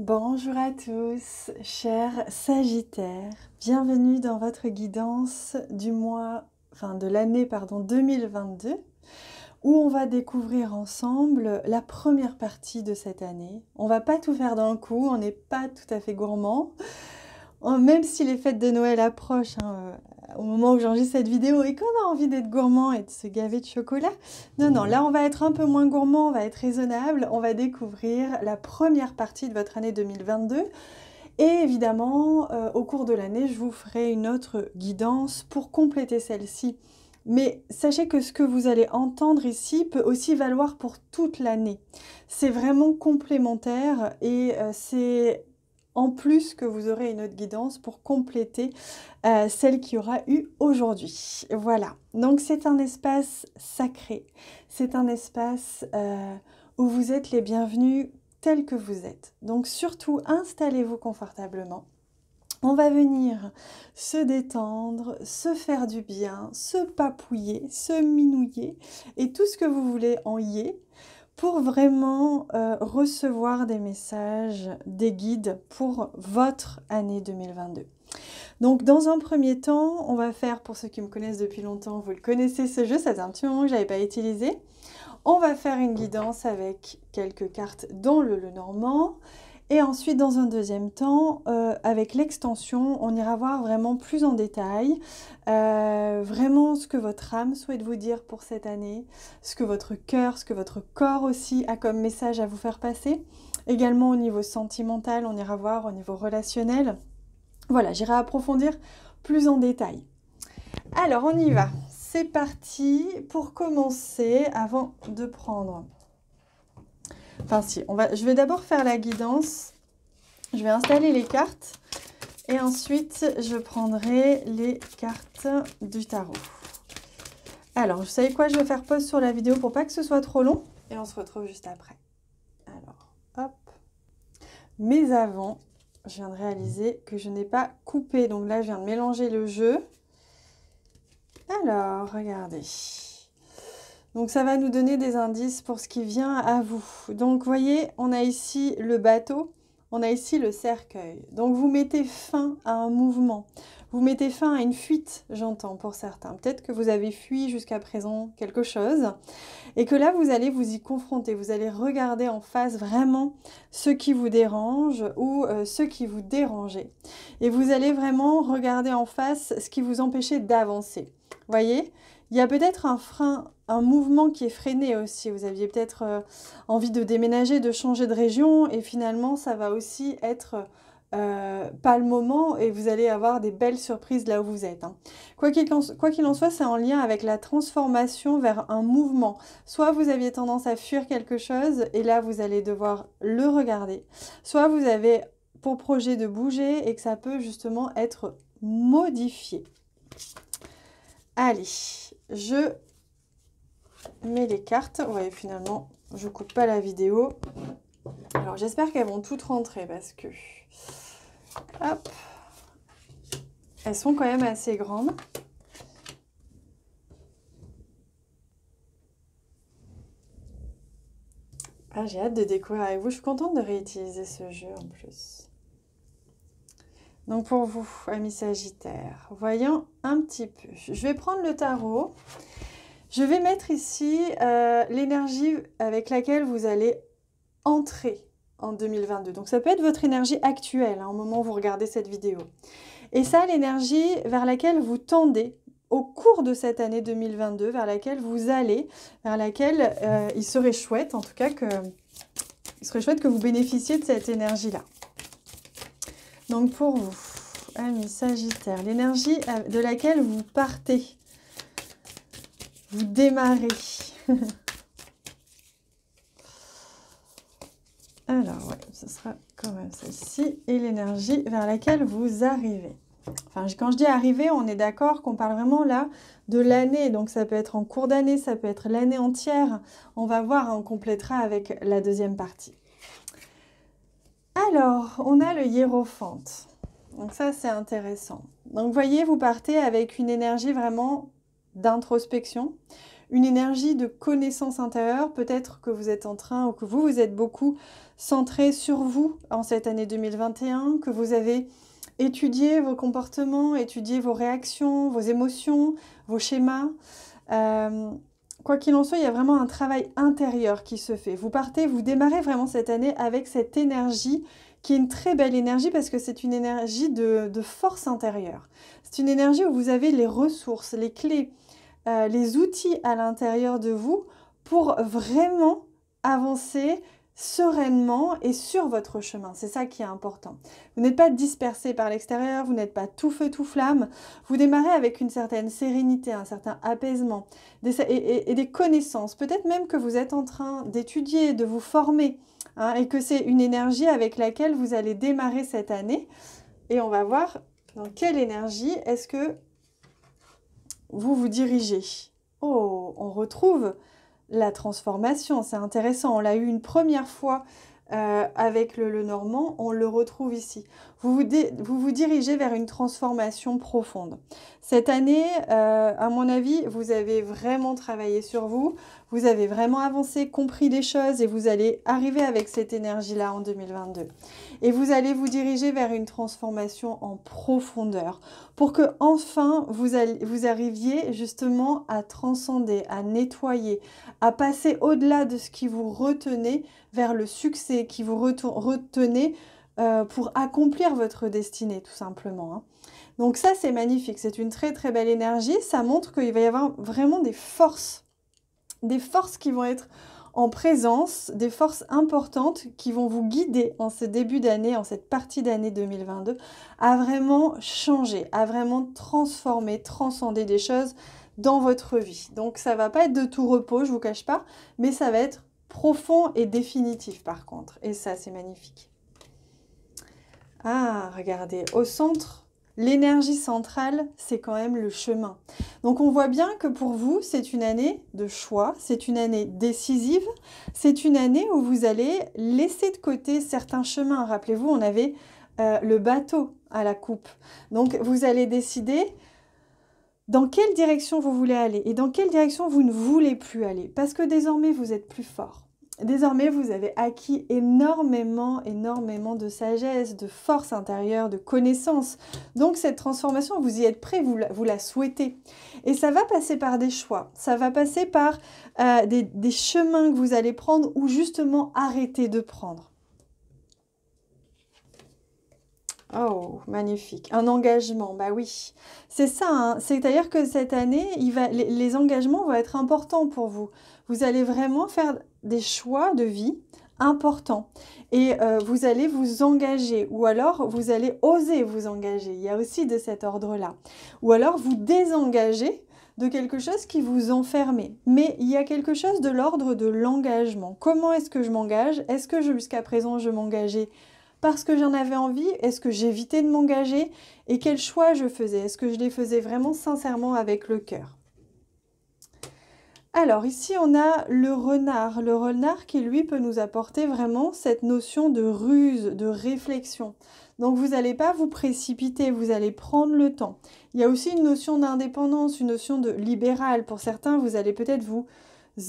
Bonjour à tous, chers Sagittaires. Bienvenue dans votre guidance du mois, de l'année 2022, où on va découvrir ensemble la première partie de cette année. On va pas tout faire d'un coup, on n'est pas tout à fait gourmand. Même si les fêtes de Noël approchent, au moment où j'enregistre cette vidéo et qu'on a envie d'être gourmand et de se gaver de chocolat. Non, là on va être un peu moins gourmand, on va être raisonnable, on va découvrir la première partie de votre année 2022. Et évidemment, au cours de l'année, je vous ferai une autre guidance pour compléter celle-ci. Mais sachez que ce que vous allez entendre ici peut aussi valoir pour toute l'année. C'est vraiment complémentaire et c'est en plus que vous aurez une autre guidance pour compléter celle qu'il y aura eu aujourd'hui. Voilà, donc c'est un espace sacré, c'est un espace où vous êtes les bienvenus tels que vous êtes. Donc surtout, installez-vous confortablement. On va venir se détendre, se faire du bien, se papouiller, se minouiller et tout ce que vous voulez en y pour vraiment recevoir des messages, des guides pour votre année 2022. Donc dans un premier temps, on va faire, pour ceux qui me connaissent depuis longtemps, vous le connaissez ce jeu, ça faisait un petit moment que je ne l'avais pas utilisé. On va faire une guidance avec quelques cartes dont le Lenormand. Et ensuite, dans un deuxième temps, avec l'extension, on ira voir vraiment plus en détail, vraiment ce que votre âme souhaite vous dire pour cette année, ce que votre cœur, ce que votre corps aussi a comme message à vous faire passer. Également au niveau sentimental, on ira voir au niveau relationnel. Voilà, j'irai approfondir plus en détail. Alors, on y va. C'est parti. Pour commencer, avant de prendre... je vais d'abord faire la guidance. Je vais installer les cartes. Et ensuite, je prendrai les cartes du tarot. Alors, vous savez quoi? Je vais faire pause sur la vidéo pour pas que ce soit trop long. Et on se retrouve juste après. Alors, hop. Mais avant, je viens de réaliser que je n'ai pas coupé. Donc là, je viens de mélanger le jeu. Alors, regardez. Donc ça va nous donner des indices pour ce qui vient à vous. Donc, voyez, on a ici le bateau, on a ici le cercueil. Donc, vous mettez fin à un mouvement. Vous mettez fin à une fuite, j'entends, pour certains. Peut-être que vous avez fui jusqu'à présent quelque chose et que là, vous allez vous y confronter. Vous allez regarder en face vraiment ce qui vous dérange ou ce qui vous dérangeait. Et vous allez vraiment regarder en face ce qui vous empêchait d'avancer. Voyez, il y a peut-être un frein, un mouvement qui est freiné aussi. Vous aviez peut-être envie de déménager, de changer de région et finalement, ça va aussi être pas le moment et vous allez avoir des belles surprises là où vous êtes. Hein. Quoi qu'il en soit, c'est en lien avec la transformation vers un mouvement. Soit vous aviez tendance à fuir quelque chose et là, vous allez devoir le regarder. Soit vous avez pour projet de bouger et que ça peut justement être modifié. Allez, je mets les cartes. Ouais, finalement, je coupe pas la vidéo. Alors, j'espère qu'elles vont toutes rentrer parce que... Hop. Elles sont quand même assez grandes. Ah, j'ai hâte de découvrir avec vous. Je suis contente de réutiliser ce jeu en plus. Donc pour vous, amis Sagittaires, voyons un petit peu. Je vais prendre le tarot. Je vais mettre ici l'énergie avec laquelle vous allez entrer en 2022. Donc ça peut être votre énergie actuelle au moment où vous regardez cette vidéo. Et ça, l'énergie vers laquelle vous tendez au cours de cette année 2022, vers laquelle vous allez, vers laquelle il serait chouette, en tout cas, que vous bénéficiez de cette énergie-là. Donc pour vous, amis Sagittaires, l'énergie de laquelle vous partez, vous démarrez. Alors ouais, ce sera quand même celle-ci. Et l'énergie vers laquelle vous arrivez. Enfin, quand je dis arriver, on est d'accord qu'on parle vraiment là de l'année. Donc ça peut être en cours d'année, ça peut être l'année entière. On va voir, on complétera avec la deuxième partie. Alors, on a le hiérophante. Donc ça, c'est intéressant. Donc, vous voyez, vous partez avec une énergie vraiment d'introspection, une énergie de connaissance intérieure. Peut-être que vous êtes en train, ou que vous êtes beaucoup centré sur vous en cette année 2021, que vous avez étudié vos comportements, étudié vos réactions, vos émotions, vos schémas. Quoi qu'il en soit, il y a vraiment un travail intérieur qui se fait. Vous partez, vous démarrez vraiment cette année avec cette énergie qui est une très belle énergie parce que c'est une énergie de force intérieure. C'est une énergie où vous avez les ressources, les clés, les outils à l'intérieur de vous pour vraiment avancer sereinement et sur votre chemin. C'est ça qui est important. Vous n'êtes pas dispersé par l'extérieur, vous n'êtes pas tout feu, tout flamme. Vous démarrez avec une certaine sérénité, un certain apaisement et des connaissances. Peut-être même que vous êtes en train d'étudier, de vous former, hein, et que c'est une énergie avec laquelle vous allez démarrer cette année. Et on va voir dans quelle énergie est-ce que vous vous dirigez. Oh, on retrouve la transformation, c'est intéressant. On l'a eu une première fois avec le Normand, on le retrouve ici. Vous vous dirigez vers une transformation profonde. Cette année, à mon avis, vous avez vraiment travaillé sur vous, vous avez vraiment avancé, compris les choses et vous allez arriver avec cette énergie-là en 2022. Et vous allez vous diriger vers une transformation en profondeur pour que enfin vous arriviez justement à transcender, à nettoyer, à passer au-delà de ce qui vous retenait vers le succès, qui vous retenait pour accomplir votre destinée tout simplement, hein. Donc ça c'est magnifique, c'est une très très belle énergie, ça montre qu'il va y avoir vraiment des forces qui vont être en présence, des forces importantes qui vont vous guider en ce début d'année, en cette partie d'année 2022, à vraiment changer, à vraiment transformer, transcender des choses dans votre vie. Donc ça va pas être de tout repos, je vous cache pas, mais ça va être profond et définitif par contre. Et ça, c'est magnifique. Ah, regardez, au centre, l'énergie centrale, c'est quand même le chemin. Donc on voit bien que pour vous, c'est une année de choix, c'est une année décisive, c'est une année où vous allez laisser de côté certains chemins. Rappelez-vous, on avait le bateau à la coupe. Donc vous allez décider dans quelle direction vous voulez aller et dans quelle direction vous ne voulez plus aller. Parce que désormais, vous êtes plus fort. Désormais, vous avez acquis énormément de sagesse, de force intérieure, de connaissances. Donc, cette transformation, vous y êtes prêt, vous la souhaitez. Et ça va passer par des choix. Ça va passer par des chemins que vous allez prendre ou justement arrêter de prendre. Oh, magnifique. Un engagement, bah oui. C'est ça, hein. C'est-à-dire que cette année, les engagements vont être importants pour vous. Vous allez vraiment faire des choix de vie importants. Et vous allez vous engager, ou alors vous allez oser vous engager. Il y a aussi de cet ordre-là. Ou alors vous désengager de quelque chose qui vous enfermait. Mais il y a quelque chose de l'ordre de l'engagement. Comment est-ce que je m'engage? Est-ce que jusqu'à présent je m'engageais parce que j'en avais envie? Est-ce que j'évitais de m'engager? Et quel choix je faisais? Est-ce que je les faisais vraiment sincèrement avec le cœur? Alors ici on a le renard qui lui peut nous apporter vraiment cette notion de ruse, de réflexion. Donc vous n'allez pas vous précipiter, vous allez prendre le temps. Il y a aussi une notion d'indépendance, une notion de libéral. Pour certains, vous allez peut-être vous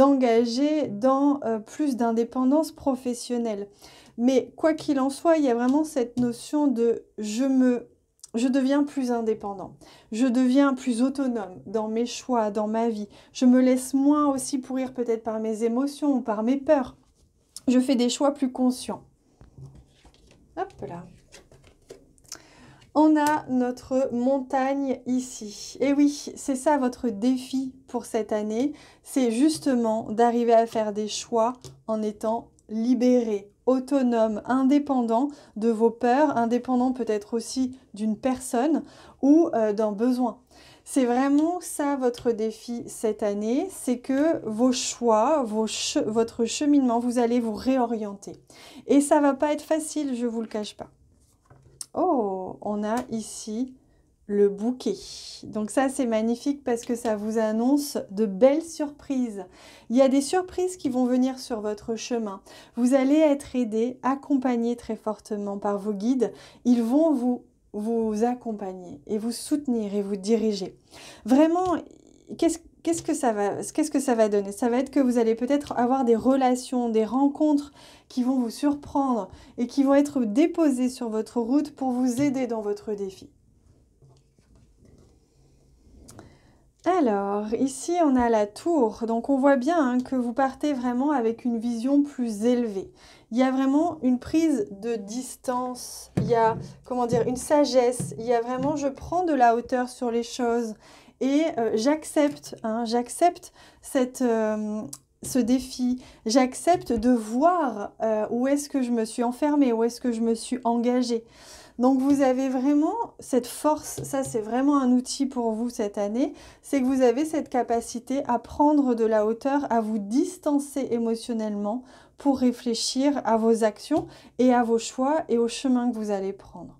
engager dans plus d'indépendance professionnelle. Mais quoi qu'il en soit, il y a vraiment cette notion de je deviens plus indépendant, je deviens plus autonome dans mes choix, dans ma vie. Je me laisse moins aussi pourrir peut-être par mes émotions ou par mes peurs. Je fais des choix plus conscients. Hop là. On a notre montagne ici. Et oui, c'est ça votre défi pour cette année. C'est justement d'arriver à faire des choix en étant libéré, autonome, indépendant de vos peurs, indépendant peut-être aussi d'une personne ou d'un besoin. C'est vraiment ça votre défi cette année, c'est que vos choix, votre cheminement, vous allez vous réorienter. Et ça va pas être facile, je vous le cache pas. Oh, on a ici le bouquet. Donc ça, c'est magnifique parce que ça vous annonce de belles surprises. Il y a des surprises qui vont venir sur votre chemin. Vous allez être aidé, accompagné très fortement par vos guides. Ils vont vous accompagner et vous soutenir et vous diriger. Vraiment, qu'est-ce qu'est-ce que ça va donner? Ça va être que vous allez peut-être avoir des relations, des rencontres qui vont vous surprendre et qui vont être déposées sur votre route pour vous aider dans votre défi. Alors, ici, on a la tour. Donc, on voit bien hein, que vous partez vraiment avec une vision plus élevée. Il y a vraiment une prise de distance. Il y a, comment dire, une sagesse. Il y a vraiment, je prends de la hauteur sur les choses et j'accepte ce défi. J'accepte de voir où est-ce que je me suis enfermée, où est-ce que je me suis engagée. Donc vous avez vraiment cette force, ça c'est vraiment un outil pour vous cette année, c'est que vous avez cette capacité à prendre de la hauteur, à vous distancer émotionnellement pour réfléchir à vos actions et à vos choix et au chemin que vous allez prendre.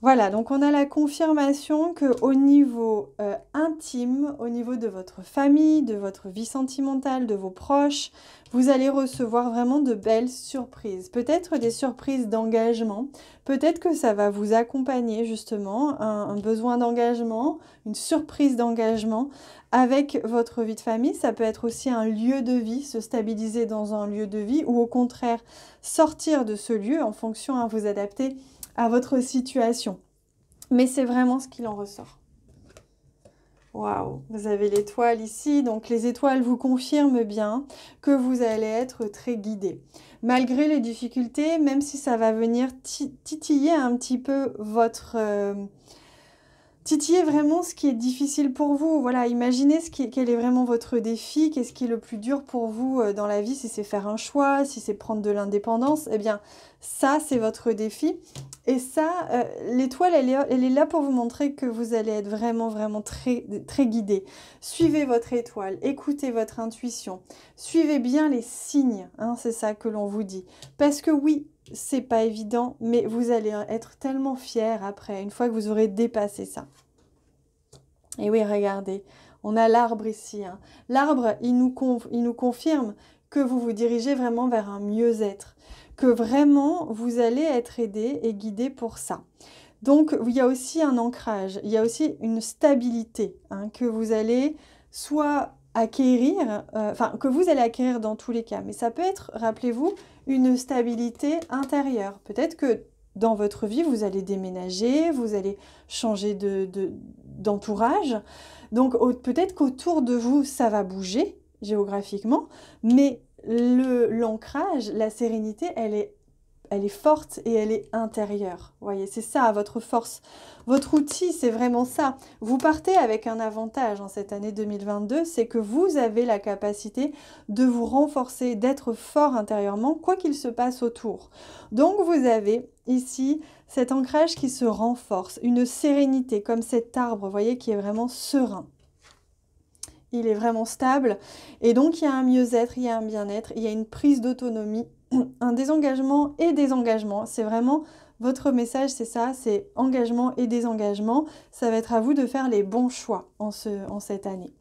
Voilà, donc on a la confirmation qu'au niveau intime, au niveau de votre famille, de votre vie sentimentale, de vos proches, vous allez recevoir vraiment de belles surprises. Peut-être des surprises d'engagement, peut-être que ça va vous accompagner justement, un besoin d'engagement, une surprise d'engagement avec votre vie de famille. Ça peut être aussi un lieu de vie, se stabiliser dans un lieu de vie ou au contraire sortir de ce lieu en fonction à vous adapter à votre situation. Mais c'est vraiment ce qu'il en ressort. Waouh, vous avez l'étoile ici, donc les étoiles vous confirment bien que vous allez être très guidé. Malgré les difficultés, même si ça va venir titiller un petit peu votre... titiller vraiment ce qui est difficile pour vous. Voilà, imaginez quel est vraiment votre défi, qu'est-ce qui est le plus dur pour vous dans la vie, si c'est faire un choix, si c'est prendre de l'indépendance, eh bien ça c'est votre défi. Et ça, l'étoile, elle est là pour vous montrer que vous allez être vraiment, vraiment très, très guidé. Suivez votre étoile, écoutez votre intuition, suivez bien les signes, hein, c'est ça que l'on vous dit. Parce que oui, c'est pas évident, mais vous allez être tellement fiers après, une fois que vous aurez dépassé ça. Et oui, regardez, on a l'arbre ici. Hein. L'arbre, il nous confirme que vous vous dirigez vraiment vers un mieux-être, que vraiment vous allez être aidé et guidé pour ça. Donc, il y a aussi un ancrage, il y a aussi une stabilité hein, que vous allez soit acquérir, que vous allez acquérir dans tous les cas. Mais ça peut être, rappelez-vous, une stabilité intérieure. Peut-être que dans votre vie, vous allez déménager, vous allez changer d'entourage. Donc, peut-être qu'autour de vous, ça va bouger géographiquement, mais l'ancrage, la sérénité, elle est forte et elle est intérieure. Vous voyez, c'est ça, votre force. Votre outil, c'est vraiment ça. Vous partez avec un avantage en cette année 2022, c'est que vous avez la capacité de vous renforcer, d'être fort intérieurement, quoi qu'il se passe autour. Donc, vous avez ici cet ancrage qui se renforce, une sérénité, comme cet arbre, vous voyez, qui est vraiment serein. Il est vraiment stable et donc il y a un mieux-être, il y a un bien-être, il y a une prise d'autonomie, un désengagement et désengagement. C'est vraiment votre message, c'est ça, c'est engagement et désengagement. Ça va être à vous de faire les bons choix en cette année.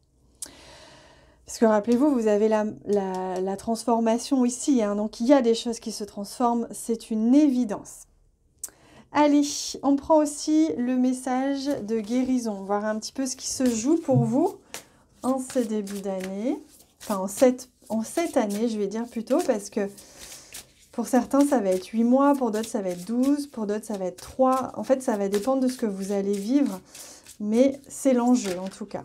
Parce que rappelez-vous, vous avez la transformation ici, hein, donc il y a des choses qui se transforment, c'est une évidence. Allez, on prend aussi le message de guérison, voir un petit peu ce qui se joue pour vous en ce début d'année, enfin en cette année, je vais dire plutôt, parce que pour certains, ça va être 8 mois, pour d'autres, ça va être 12, pour d'autres, ça va être 3. En fait, ça va dépendre de ce que vous allez vivre, mais c'est l'enjeu en tout cas.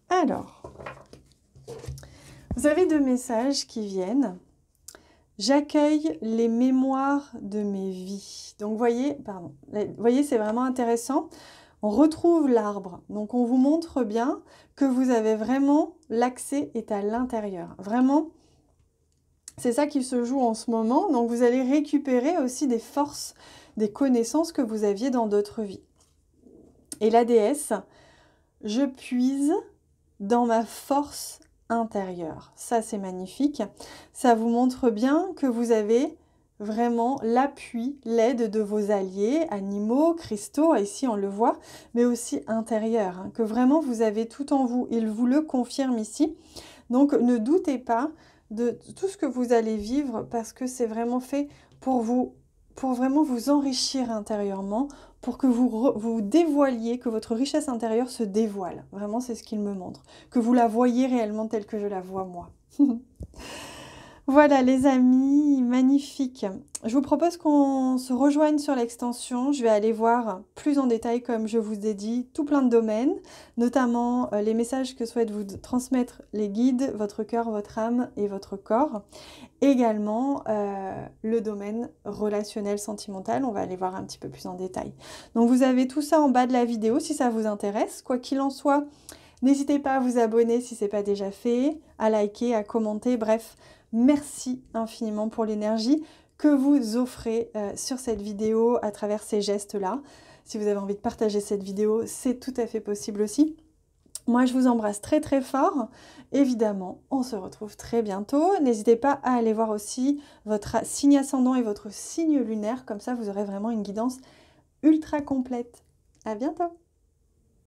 Alors, vous avez 2 messages qui viennent. J'accueille les mémoires de mes vies. Donc, voyez, c'est vraiment intéressant. On retrouve l'arbre, donc on vous montre bien que vous avez vraiment, l'accès est à l'intérieur. Vraiment, c'est ça qui se joue en ce moment, donc vous allez récupérer aussi des forces, des connaissances que vous aviez dans d'autres vies. Et la déesse, je puise dans ma force intérieure. Ça, c'est magnifique. Ça vous montre bien que vous avez vraiment l'appui, l'aide de vos alliés, animaux, cristaux, ici on le voit, mais aussi intérieur, hein, que vraiment vous avez tout en vous. Il vous le confirme ici. Donc ne doutez pas de tout ce que vous allez vivre parce que c'est vraiment fait pour vous, pour vraiment vous enrichir intérieurement, pour que vous dévoiliez, que votre richesse intérieure se dévoile. Vraiment, c'est ce qu'il me montre. Que vous la voyez réellement telle que je la vois moi. Voilà les amis, magnifique. Je vous propose qu'on se rejoigne sur l'extension. Je vais aller voir plus en détail, comme je vous ai dit, tout plein de domaines, notamment les messages que souhaitent vous transmettre les guides, votre cœur, votre âme et votre corps. Également le domaine relationnel, sentimental. On va aller voir un petit peu plus en détail. Donc vous avez tout ça en bas de la vidéo si ça vous intéresse. Quoi qu'il en soit, n'hésitez pas à vous abonner si ce n'est pas déjà fait, à liker, à commenter, bref. Merci infiniment pour l'énergie que vous offrez sur cette vidéo à travers ces gestes-là. Si vous avez envie de partager cette vidéo, c'est tout à fait possible aussi. Moi, je vous embrasse très très fort. Évidemment, on se retrouve très bientôt. N'hésitez pas à aller voir aussi votre signe ascendant et votre signe lunaire. Comme ça, vous aurez vraiment une guidance ultra complète. À bientôt!